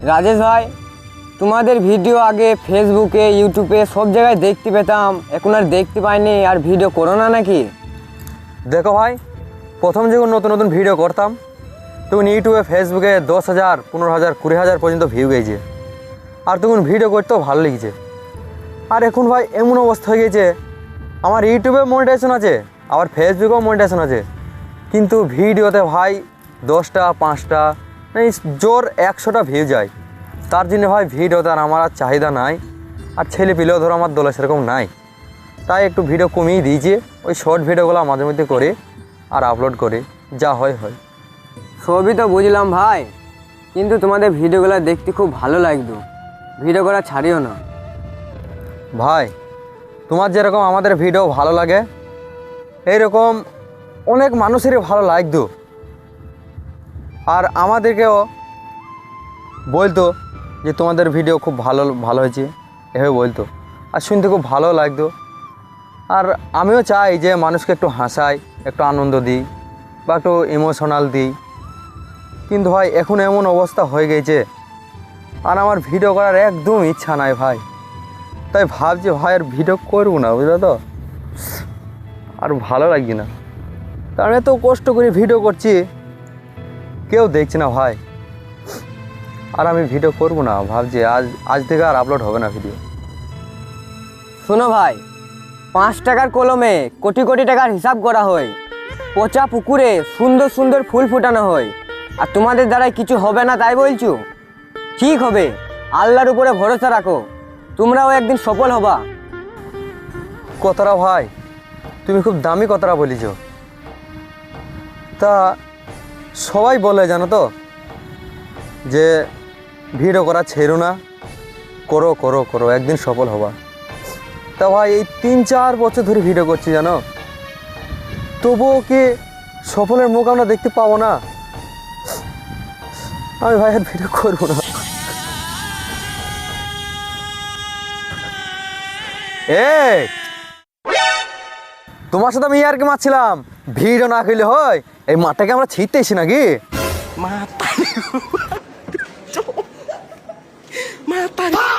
রাজেশ ভাই, তোমাদের ভিডিও আগে ফেসবুকে ইউটিউবে সব জায়গায় দেখতে পেতাম, এখন আর দেখতে পাইনি। আর ভিডিও করো না নাকি? দেখো ভাই, প্রথম যখন নতুন নতুন ভিডিও করতাম তখন ইউটিউবে ফেসবুকে 10,000, 15,000, 20,000 পর্যন্ত ভিউ গেছে। আর তখন ভিডিও করতেও ভালো লেগেছে। আর এখন ভাই এমন অবস্থা হয়ে গেছে, আমার ইউটিউবে মনিটাইজেশন আছে, আবার ফেসবুকেও মনিটাইজেশন আছে, কিন্তু ভিডিওতে ভাই 10টা 5টা এই জোর 100টা ভিউ যায়। তার জন্য ভাই ভিডিওতে আর আমার আর চাহিদা নাই। আর ছেলে পেলেও ধরো আমার দলে সেরকম নাই, তাই একটু ভিডিও কমিয়ে দিয়েছি। ওই শর্ট ভিডিওগুলো মাঝে মধ্যে করে আর আপলোড করে যা হয় হয়। সবই তো বুঝলাম ভাই, কিন্তু তোমাদের ভিডিওগুলো দেখতে খুব ভালো লাগতো। ভিডিও করা ছাড়িও না ভাই। তোমার যেরকম আমাদের ভিডিও ভালো লাগে, এইরকম অনেক মানুষেরই ভালো লাগতো। আর আমাদেরকেও বলতো যে তোমাদের ভিডিও খুব ভালো ভালো হয়েছে, এভাবে বলতো। আর শুনতে খুব ভালো লাগতো। আর আমিও চাই যে মানুষকে একটু হাসাই, একটু আনন্দ দিই, বা একটু ইমোশনাল দিই। কিন্তু ভাই এখন এমন অবস্থা হয়ে গেছে, আর আমার ভিডিও করার একদম ইচ্ছা নাই ভাই। তাই ভাবছি ভাই আর ভিডিও করবো না, বুঝলো তো। আর ভালো লাগছে না, কারণ এত কষ্ট করে ভিডিও করছি, কেউ দেখছে না ভাই। আর আমি ভিডিও করবো না, ভাবছি আজ থেকে আর আপলোড হবে না ভিডিও। শোনো ভাই, 5 টাকার কলমে কোটি কোটি টাকার হিসাব করা হয়, পচা পুকুরে সুন্দর সুন্দর ফুল ফুটানো হয়। আর তোমাদের দ্বারাই কিছু হবে না তাই বলছো? ঠিক হবে, আল্লাহর উপরে ভরসা রাখো, তোমরাও একদিন সফল হবা। কথাটা ভাই তুমি খুব দামি কথাটা বলেছ। তা সবাই বলে জানো তো যে ভিডিও করা ছেড়ো না, করো করো করো, একদিন সফল হবা। তা ভাই এই 3-4 বছর ধরে ভিডিও করছি জানো, তবুও কি সফলের মুখ আমরা দেখতে পাবো না? আমি ভাই আর ভিডিও করবো না। এই তোমার সাথে আমি আর কি মারছিলাম, ভিডিও না করলে হয়? এই মাঠটাকে আমরা ছিঁড়তে এসি নাকি? Mata. Mata.